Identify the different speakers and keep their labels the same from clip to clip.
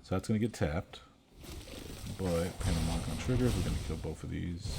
Speaker 1: So that's going to get tapped. But Panamon triggers, we're going to kill both of these.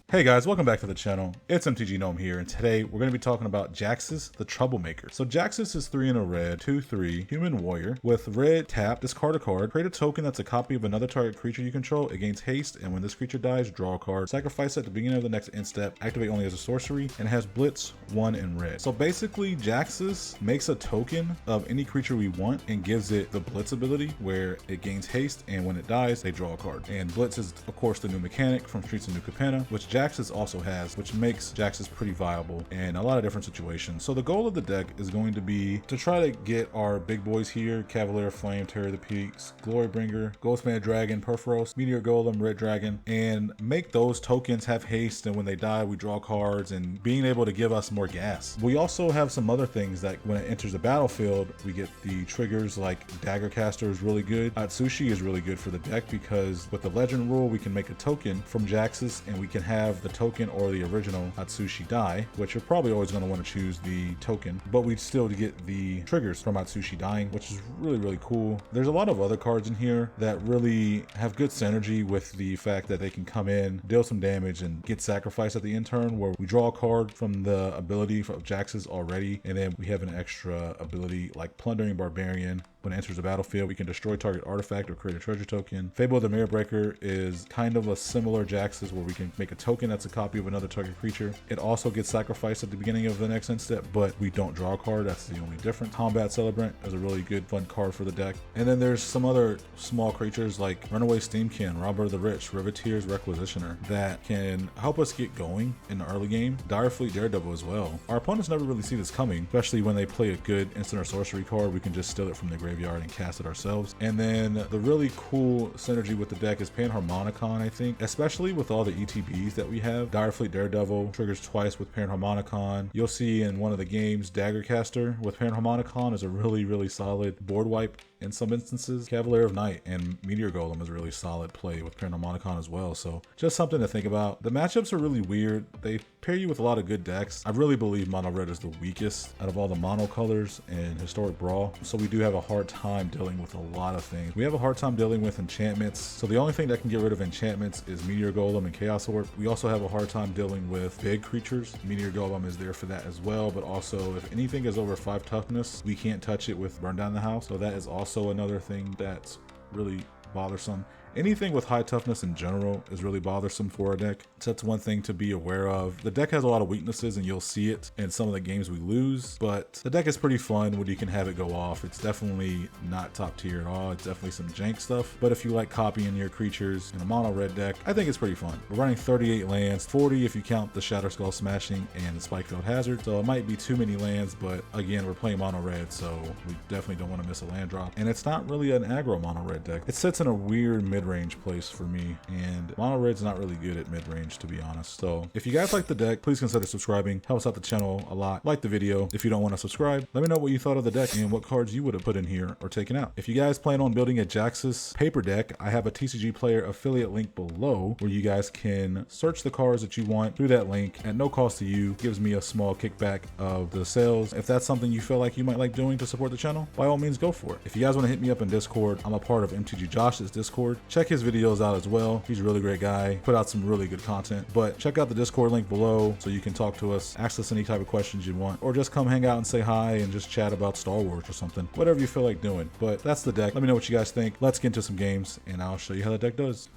Speaker 1: Hey guys, welcome back to the channel. It's MTGGnome here, and today we're going to be talking about Jaxis, the Troublemaker. So Jaxis is 3 in a red, 2/3, human warrior. With red, tap, discard a card, create a token that's a copy of another target creature you control. It gains haste, and when this creature dies, draw a card. Sacrifice at the beginning of the next end step, activate only as a sorcery, and has Blitz 1 in red. So basically, Jaxis makes a token of any creature we want and gives it the Blitz ability, where it gains haste, and when it dies, they draw a card. And Blitz is, of course, the new mechanic from Streets of New Capenna, which Jaxis also has, which makes Jaxis pretty viable in a lot of different situations. So the goal of the deck is going to be to try to get our big boys here: Cavalier Flame, Terror of the Peaks, Glorybringer, Ghostman Dragon, Perforos, Meteor Golem, Red Dragon, and make those tokens have haste, and when they die we draw cards, and being able to give us more gas. We also have some other things that when it enters the battlefield we get the triggers, like Daggercaster is really good. Atsushi is really good for the deck because with the legend rule we can make a token from Jaxis, and we can have the token or the original Atsushi die, which you're probably always going to want to choose the token, but we'd still get the triggers from Atsushi dying, which is really cool. There's a lot of other cards in here that really have good synergy with the fact that they can come in, deal some damage, and get sacrificed at the end turn, where we draw a card from the ability of Jaxis already, and then we have an extra ability like Plundering Barbarian. When it enters the battlefield, we can destroy target artifact or create a treasure token. Fable of the Mirror Breaker is kind of a similar Jaxis, where we can make a token that's a copy of another target creature. It also gets sacrificed at the beginning of the next end step, but we don't draw a card. That's the only difference. Combat Celebrant is a really good, fun card for the deck. And then there's some other small creatures like Runaway Steamkin, Robber of the Rich, Riveteer's Requisitioner that can help us get going in the early game. Direfleet Daredevil as well. Our opponents never really see this coming, especially when they play a good instant or sorcery card. We can just steal it from the graveyard and cast it ourselves. And then the really cool synergy with the deck is Panharmonicon, I think, especially with all the ETBs that we have. Direfleet Daredevil triggers twice with Panharmonicon. You'll see in one of the games, Daggercaster with Panharmonicon is a really solid board wipe in some instances. Cavalier of Night and Meteor Golem is a really solid play with Panharmonicon as well. So just something to think about. The matchups are really weird. They pair you with a lot of good decks. I really believe Mono Red is the weakest out of all the mono colors in Historic Brawl. So we do have a hard time dealing with a lot of things. We have a hard time dealing with enchantments. So the only thing that can get rid of enchantments is Meteor Golem and Chaos Orb. We also have a hard time dealing with big creatures. Meteor Golem is there for that as well. But also if anything is over 5 toughness, we can't touch it with Burn Down the House. So that is also another thing that's really bothersome. Anything with high toughness in general is really bothersome for a deck. So that's one thing to be aware of. The deck has a lot of weaknesses, and you'll see it in some of the games we lose, but the deck is pretty fun when you can have it go off. It's definitely not top tier at all. It's definitely some jank stuff, but if you like copying your creatures in a mono red deck, I think it's pretty fun. We're running 38 lands, 40 if you count the Shatter Skull Smashing and the Spikefield Hazard, so it might be too many lands, but again, we're playing mono red, so we definitely don't want to miss a land drop. And it's not really an aggro mono red deck. It sits in a weird mid-range place for me, and mono red's not really good at mid-range, to be honest. So if you guys like the deck, please consider subscribing. Helps out the channel a lot. Like the video. If you don't want to subscribe, let me know what you thought of the deck and what cards you would have put in here or taken out. If you guys plan on building a Jaxis paper deck, I have a TCG Player affiliate link below where you guys can search the cards that you want through that link at no cost to you. Gives me a small kickback of the sales. If that's something you feel like you might like doing to support the channel, by all means go for it. If you guys want to hit me up in Discord, I'm a part of MTG Josh's Discord. Check his videos out as well. He's a really great guy, put out some really good content. But check out the Discord link below so you can talk to us, ask us any type of questions you want, or just come hang out and say hi and just chat about Star Wars or something, whatever you feel like doing. But that's the deck. Let me know what you guys think. Let's get into some games and I'll show you how the deck does.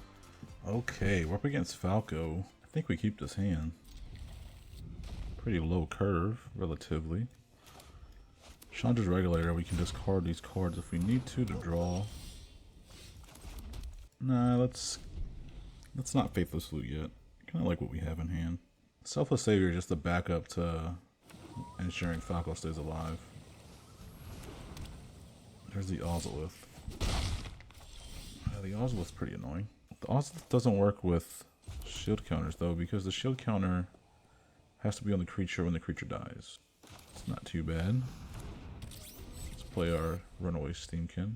Speaker 1: Okay, we're up against Falco. I think we keep this hand. Pretty low curve, relatively. Chandra's Regulator, we can discard these cards if we need to draw. Nah, let's not Faithless Loot yet. Kind of like what we have in hand. Selfless Savior, just a backup to ensuring Falco stays alive. There's the Ozolith. Yeah, the Ozolith's pretty annoying. The Ozolith doesn't work with shield counters though, because the shield counter has to be on the creature when the creature dies. It's not too bad. Let's play our Runaway Steamkin.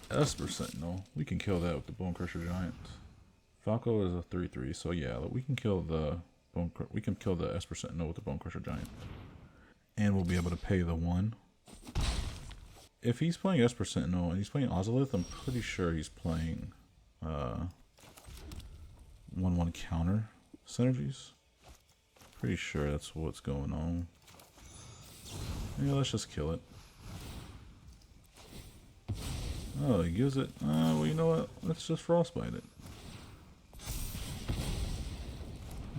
Speaker 1: Esper Sentinel. We can kill that with the Bonecrusher Giant. Falco is a 3/3, so yeah, we can kill the Esper Sentinel with the Bonecrusher Giant. And we'll be able to pay the 1. if he's playing Esper Sentinel and he's playing Ozolith, I'm pretty sure he's playing 1/1 counter synergies. Pretty sure that's what's going on. Yeah, let's just kill it. Oh, he gives it. Well, you know what? Let's just frostbite it.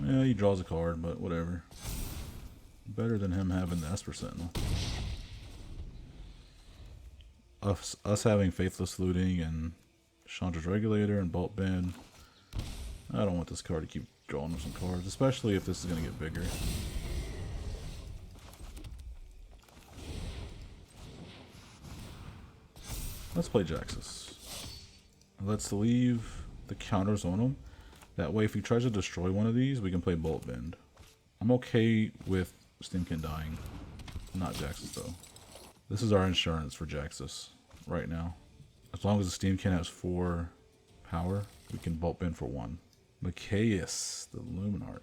Speaker 1: Yeah, he draws a card, but whatever. Better than him having the Esper Sentinel. Us having Faithless Looting and Chandra's Regulator and Bolt Bend. I don't want this card to keep drawing some cards, especially if this is going to get bigger. Let's play Jaxis. Let's leave the counters on him. That way, if he tries to destroy one of these, we can play Bolt Bend. I'm okay with Steamkin dying. Not Jaxis, though. This is our insurance for Jaxis right now. As long as the Steamkin has 4 power, we can Bolt Bend for 1. Mikaeus, the Luminarch.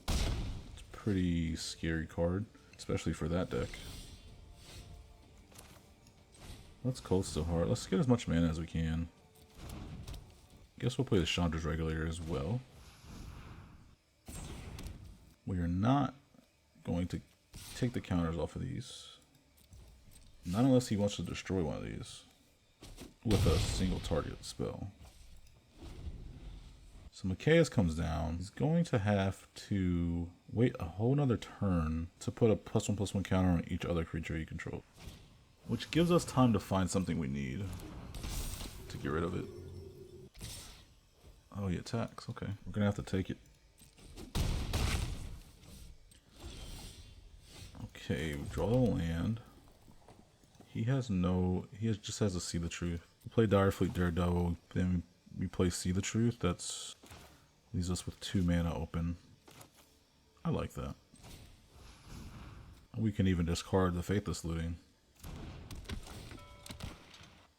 Speaker 1: It's a pretty scary card, especially for that deck. Let's Cold Steel Heart. Let's get as much mana as we can. Guess we'll play the Chandra's Regulator as well. We are not going to take the counters off of these. Not unless he wants to destroy one of these with a single target spell. So Mikaeus comes down. He's going to have to wait a whole nother turn to put a +1/+1 counter on each other creature you control. Which gives us time to find something we need to get rid of it. Oh, he attacks. Okay. We're going to have to take it. Okay, we draw the land. He just has to See the Truth. We play Direfleet Daredevil, then we play See the Truth. That's leaves us with 2 mana open. I like that. We can even discard the Faithless Looting.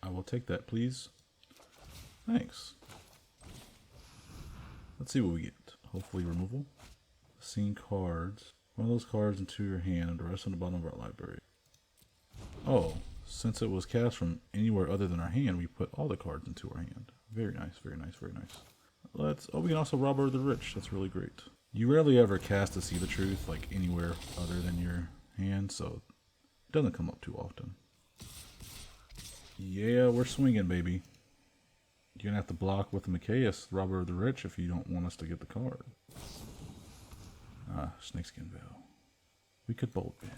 Speaker 1: I will take that, please. Thanks. Let's see what we get. Hopefully removal. Scene cards. One of those cards into your hand, the rest on the bottom of our library. Oh, since it was cast from anywhere other than our hand, we put all the cards into our hand. Very nice, very nice, very nice. We can also Robber of the Rich. That's really great. You rarely ever cast to See the Truth, like anywhere other than your hand, so it doesn't come up too often. Yeah, we're swinging, baby. You're gonna have to block with the Mikaeus, Robber of the Rich, if you don't want us to get the card. Ah, Snakeskin Veil. We could Bolt Bend.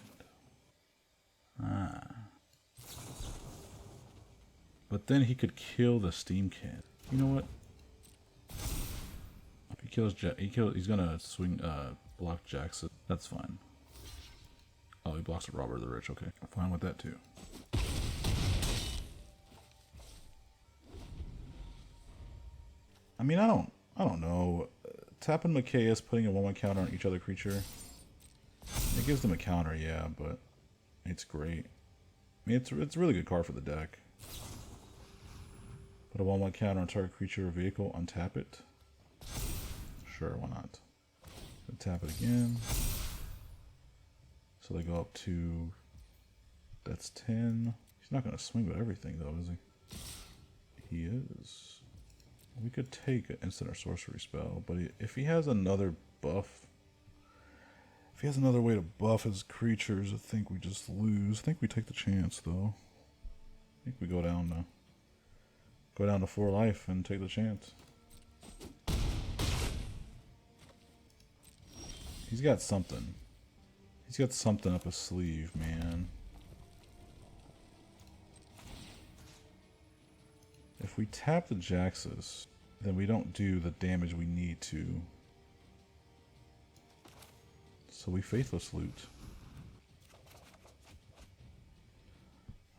Speaker 1: Ah. But then he could kill the Steamkin. You know what? If he kills he's gonna swing, block Jaxis. That's fine. Oh, he blocks the Robber of the Rich. Okay, I'm fine with that too. I mean, I don't know. Tapping Mikaeus, putting a 1/1 counter on each other creature. It gives them a counter, yeah, but it's great. I mean, it's a really good card for the deck. Put a 1/1 counter on target creature or vehicle, untap it. Sure, why not? Tap it again. So they go up to... That's 10. He's not going to swing with everything, though, is he? He is. We could take an instant or sorcery spell, but if he has another buff... If he has another way to buff his creatures, I think we just lose. I think we take the chance, though. I think we go down to 4 life and take the chance. He's got something. He's got something up his sleeve, man. If we tap the Jaxis, then we don't do the damage we need to. So we Faithless Loot.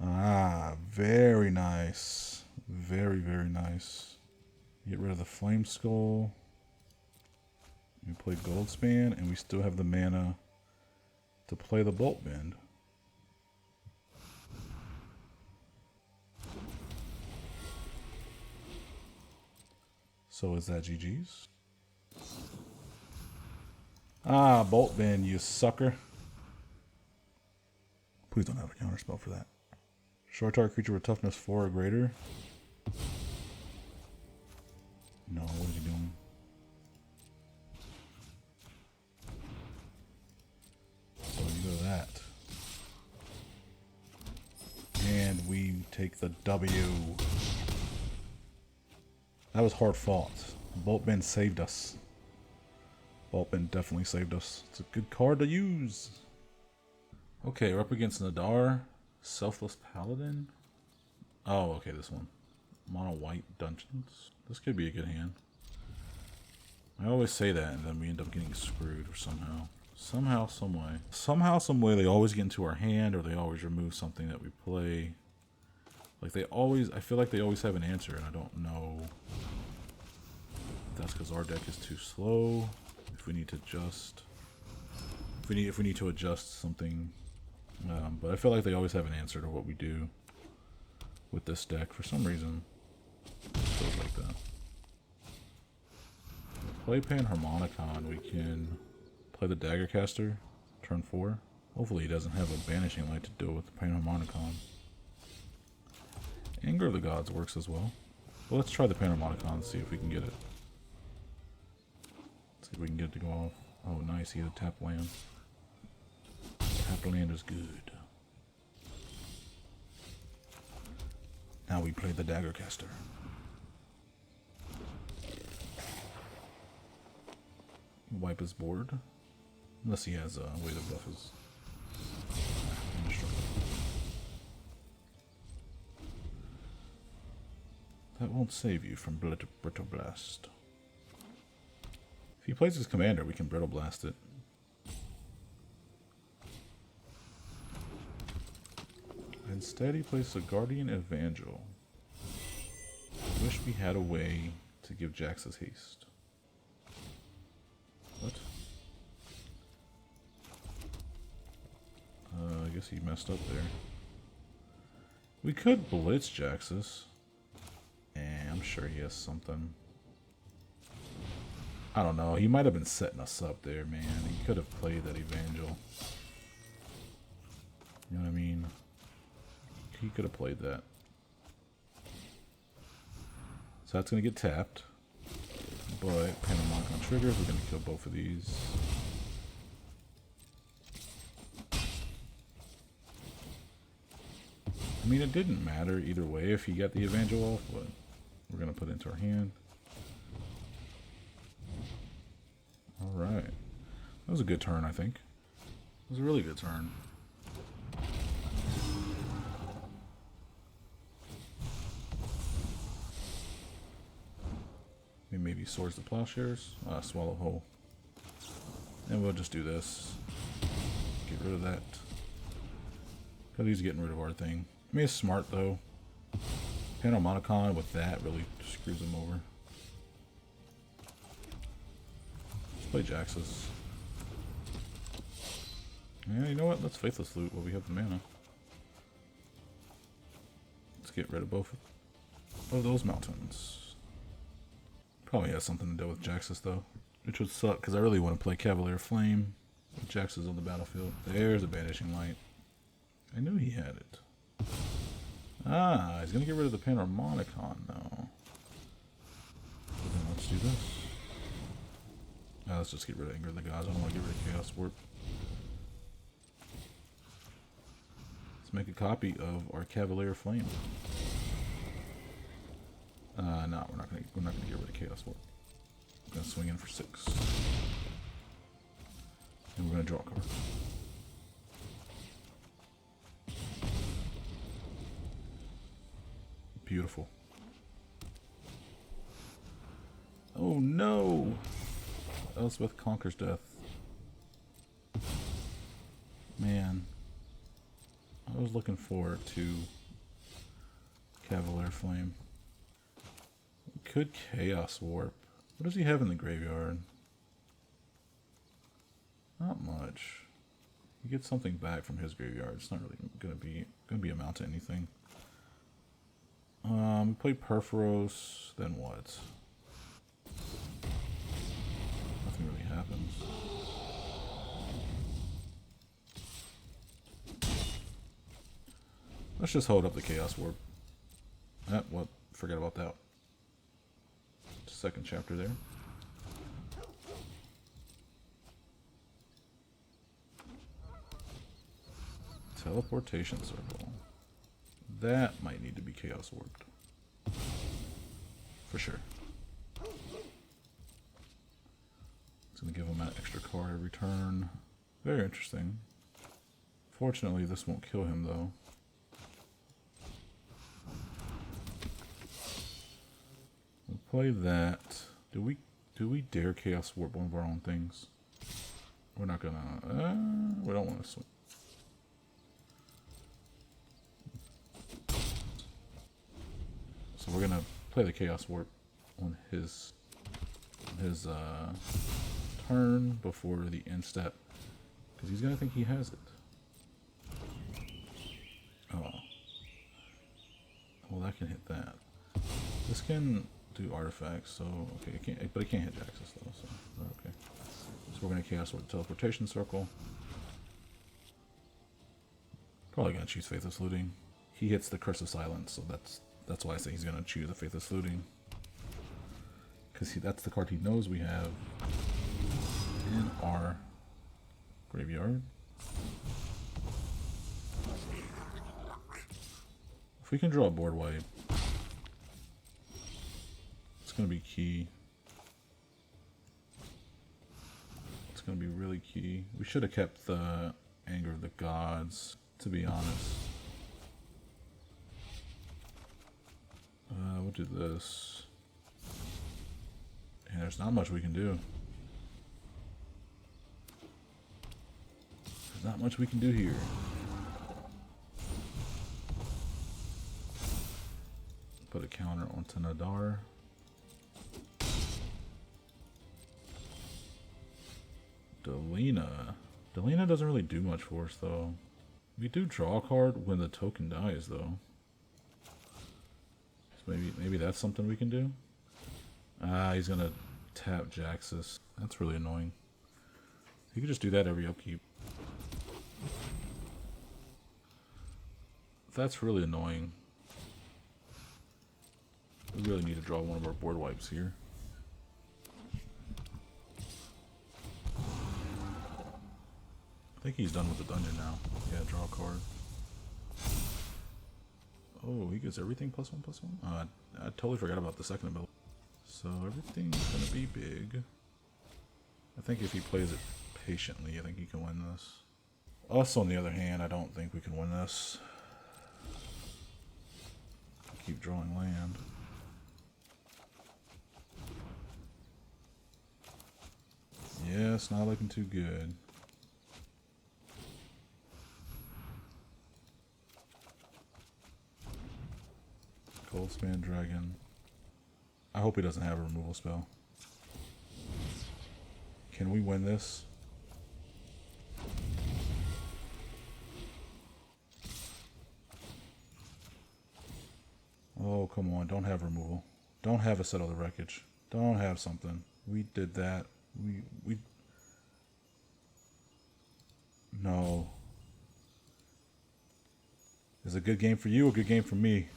Speaker 1: Ah, very nice. Very, very nice. Get rid of the Flame Skull. We play Goldspan, and we still have the mana to play the Bolt Bend. So is that GG's? Ah, Bolt Bend, you sucker. Please don't have a counterspell for that. Short target creature with toughness 4 or greater. No, what is he doing? So you go that. And we take the W. That was hard fought. Boltman saved us. Boltman definitely saved us. It's a good card to use. Okay, we're up against Nadar. Selfless Paladin. Oh, okay, this one. Mono white dungeons. This could be a good hand. I always say that and then we end up getting screwed or somehow. Somehow, some way. Somehow, some way they always get into our hand or they always remove something that we play. Like they always, I feel like they always have an answer and I don't know if that's because our deck is too slow. If we need to adjust. If we need to adjust something. But I feel like they always have an answer to what we do with this deck for some reason. It feels like that. Play Panharmonicon, we can play the Daggercaster, turn 4. Hopefully he doesn't have a Banishing Light to deal with the Panharmonicon. Anger of the Gods works as well. But let's try the Panharmonicon and see if we can get it. See if we can get it to go off. Oh nice, he had a tap land. Tap land is good. Now we play the Daggercaster. Wipe his board. Unless he has a way to buff his indestructible. That won't save you from Brittle Blast. If he plays his commander, we can Brittle Blast it. Instead, he plays a Guardian Evangel. I wish we had a way to give Jaxis haste. What? I guess he messed up there. We could blitz Jaxis. And I'm sure he has something. I don't know. He might have been setting us up there, man. He could have played that Evangel. You know what I mean? He could have played that. So that's going to get tapped. But Panharmonicon triggers. We're going to kill both of these. I mean, it didn't matter either way if he got the Evangel off, but we're going to put it into our hand. Alright. That was a good turn, I think. It was a really good turn. Maybe Swords to Plowshares. Swallow Whole. And we'll just do this. Get rid of that. Because he's getting rid of our thing. I mean, it's smart, though. Panharmonicon with that really screws him over. Let's play Jaxis. Yeah, you know what? Let's Faithless Loot while we have the mana. Let's get rid of both of those mountains. Probably has something to do with Jaxis, though. Which would suck, because I really want to play Cavalier Flame with Jaxis on the battlefield. There's a Banishing Light. I knew he had it. Ah, he's going to get rid of the Panharmonicon, though. Then let's do this. Let's just get rid of Anger of the Gods. I don't want to get rid of Chaos Warp. Let's make a copy of our Cavalier Flame. No, we're not gonna get rid of Chaos Warp. We're gonna swing in for 6. And we're gonna draw a card. Beautiful. Oh no! Elspeth Conquers Death. Man. I was looking forward to Cavalier Flame. Could Chaos Warp. What does he have in the graveyard? Not much. He gets something back from his graveyard. It's not really gonna be amount to anything. We play Perforos, then what? Nothing really happens. Let's just hold up the Chaos Warp. Well, forget about that. Second chapter there. Teleportation circle. That might need to be Chaos Warped. For sure. It's going to give him that extra card every turn. Very interesting. Fortunately, this won't kill him, though. We'll play that. Do we dare Chaos Warp one of our own things? We're not gonna. We don't want to swing. So we're gonna play the Chaos Warp on his turn before the end step, because he's gonna think he has it. Oh, well, that can hit that. This can do artifacts, so okay, it can't, but it can't hit Jaxis though. So okay, so we're gonna Chaos Warp the teleportation circle. Probably gonna choose Faithless Looting. He hits the Curse of Silence, so that's why I say he's gonna choose a Faithless Looting, because that's the card he knows we have in our graveyard. If we can draw a board wipe, it's gonna be key. It's gonna be really key. We should have kept the Anger of the Gods, to be honest. We'll do this. And there's not much we can do. There's not much we can do here. Put a counter onto Nadar. Delina doesn't really do much for us, though. We do draw a card when the token dies, though. So maybe that's something we can do. He's gonna tap Jaxis. That's really annoying. He could just do that every upkeep. That's really annoying. We really need to draw one of our board wipes here. I think he's done with the dungeon now. Yeah, draw a card. Oh, he gets everything +1/+1? I totally forgot about the second ability. So everything's gonna be big. I think if he plays it patiently, I think he can win this. Us, on the other hand, I don't think we can win this. Keep drawing land. Yeah, it's not looking too good. Goldspan Dragon. I hope he doesn't have a removal spell. Can we win this? Oh, come on. Don't have removal. Don't have a Settle the Wreckage. Don't have something. We did that. We... No. Is it a good game for you or a good game for me?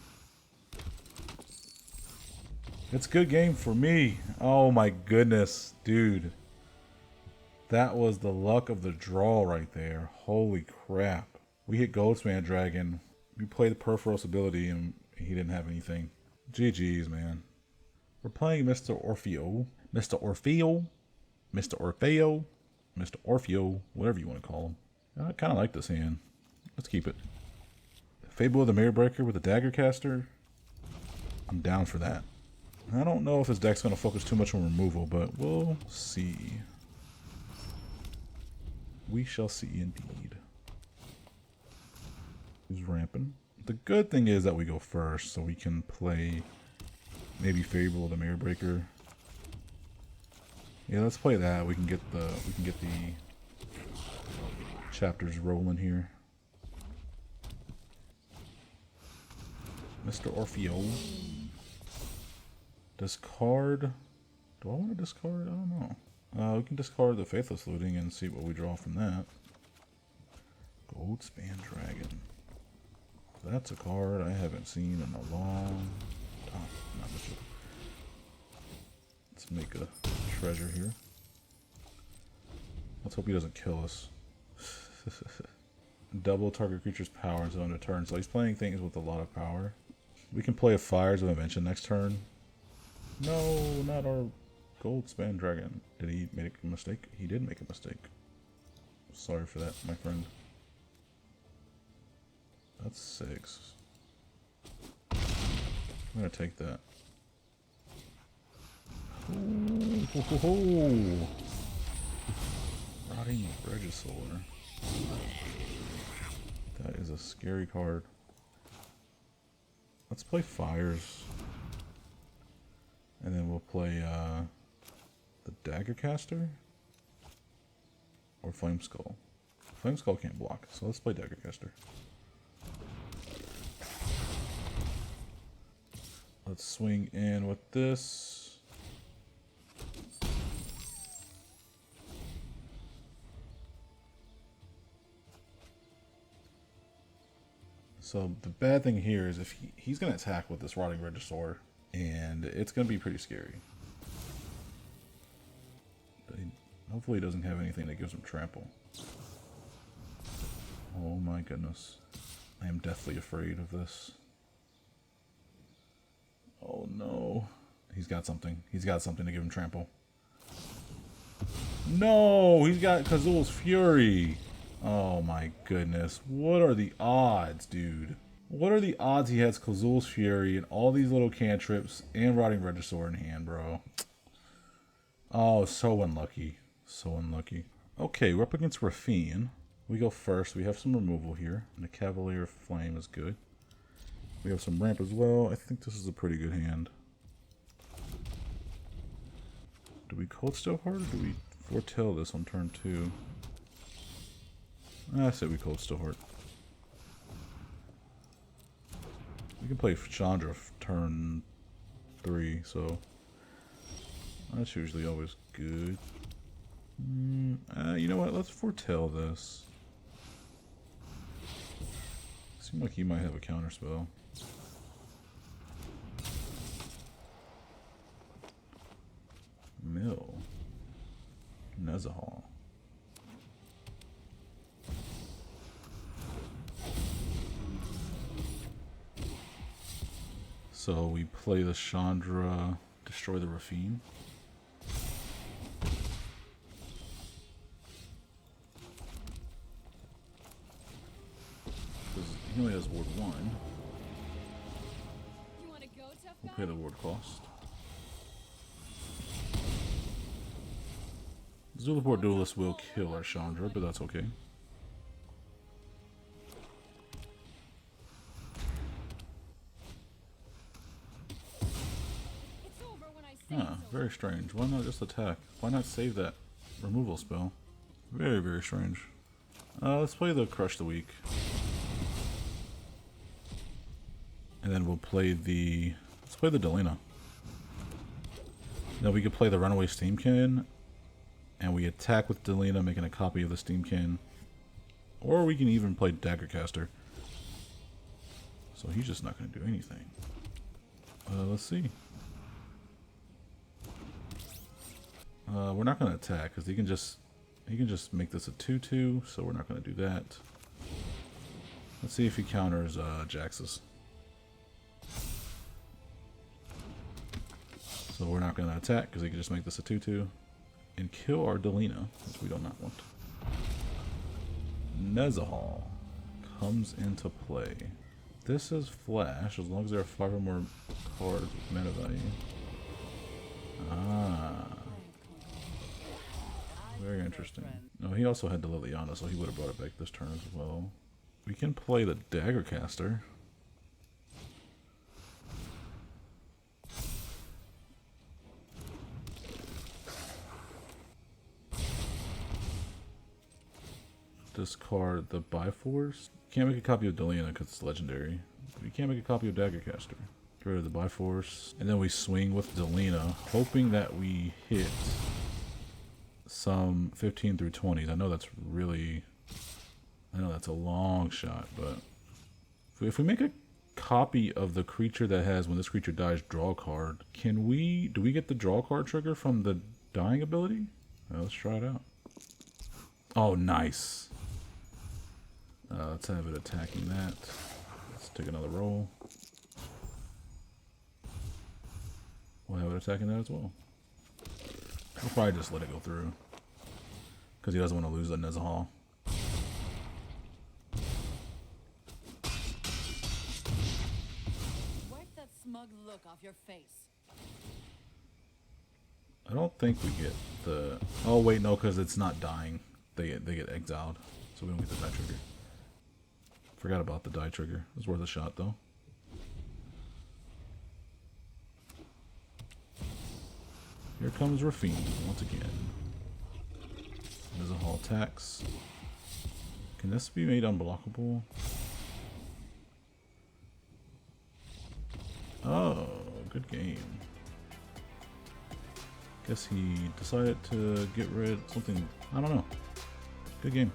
Speaker 1: It's a good game for me. Oh my goodness, dude. That was the luck of the draw right there. Holy crap. We hit Goldspan Dragon. We played the Perforos ability and he didn't have anything. GG's, man. We're playing Mr. Orfeo. Mr. Orfeo. Mr. Orfeo. Mr. Orfeo. Whatever you want to call him. I kind of like this hand. Let's keep it. Fable of the Mirror Breaker with a Dagger Caster. I'm down for that. I don't know if his deck's going to focus too much on removal, but we'll see. We shall see indeed. He's ramping. The good thing is that we go first, so we can play maybe Fable of the Mirror Breaker. Yeah, let's play that. We can get the chapters rolling here. Mr. Orfeo. Discard. Do I want to discard? I don't know. We can discard the Faithless Looting and see what we draw from that. Goldspan Dragon. That's a card I haven't seen in a long time. Not much. Let's make a treasure here. Let's hope he doesn't kill us. Double target creature's power until end of turn. So he's playing things with a lot of power. We can play a Fires of Invention next turn. No, not our Gold Span Dragon. Did he make a mistake? He did make a mistake. Sorry for that, my friend. That's 6. I'm gonna take that. Ooh, ho, ho, ho. Rotting Regisaur. That is a scary card. Let's play Fires. And then we'll play the Daggercaster or Flame Skull. Flame Skull can't block, so let's play Daggercaster. Let's swing in with this. So the bad thing here is if he's going to attack with this Rotting Regisaur, and it's going to be pretty scary. Hopefully he doesn't have anything that gives him trample. Oh my goodness. I am deathly afraid of this. Oh no. He's got something. He's got something to give him trample. No! He's got Kazul's Fury! Oh my goodness. What are the odds, dude? What are the odds he has Kazul's Fury and all these little cantrips and Rotting Regisaur in hand, bro? Oh, so unlucky. So unlucky. Okay, we're up against Rafine. We go first. We have some removal here. And the Cavalier of Flame is good. We have some ramp as well. I think this is a pretty good hand. Do we Cold Steel Heart or do we foretell this on turn 2? I say we Cold Steel Heart. We can play Chandra turn 3, so that's usually always good. You know what? Let's foretell this. Seems like he might have a counter spell. Mill. Nezahal. So we play the Chandra, destroy the Rafine. He only has ward 1. We'll pay the ward cost. Zulaport Duelist will kill our Chandra, but that's okay. Ah, very strange. Why not just attack? Why not save that removal spell? Very, very strange. Let's play the Crush the Weak. And then we'll play the... Let's play the Delina. Now we could play the Runaway Steamkin. And we attack with Delina, making a copy of the Steamkin. Or we can even play Daggercaster. So he's just not going to do anything. Let's see. We're not going to attack because he can just make this a 2/2, so we're not going to do that. Let's see if he counters Jaxis. So we're not going to attack because he can just make this a 2/2 and kill our Delina, which we do not want. Nezahal comes into play. This is flash as long as there are 5 or more cards with mana value. Ah. Very interesting. No, he also had the Liliana, so he would have brought it back this turn as well. We can play the Daggercaster. Discard the Bifrost. Can't make a copy of Delina because it's legendary. We can't make a copy of Daggercaster. Get rid of the Bifrost. And then we swing with Delina, hoping that we hit some 15 through 20s. I know that's a long shot, but If we make a copy of the creature that has when this creature dies, draw a card, do we get the draw card trigger from the dying ability? Let's try it out. Oh, nice. Let's have it attacking that. Let's take another roll. We'll have it attacking that as well. He'll probably just let it go through. Because he doesn't want to lose the Nezahal.
Speaker 2: Wipe that smug look off your face.
Speaker 1: I don't think we get the... Oh, wait, no, because it's not dying. They get exiled. So we don't get the die trigger. Forgot about the die trigger. It's worth a shot, though. Here comes Rafine once again. Nezahal attacks. Can this be made unblockable? Oh, good game. Guess he decided to get rid of something. I don't know. Good game.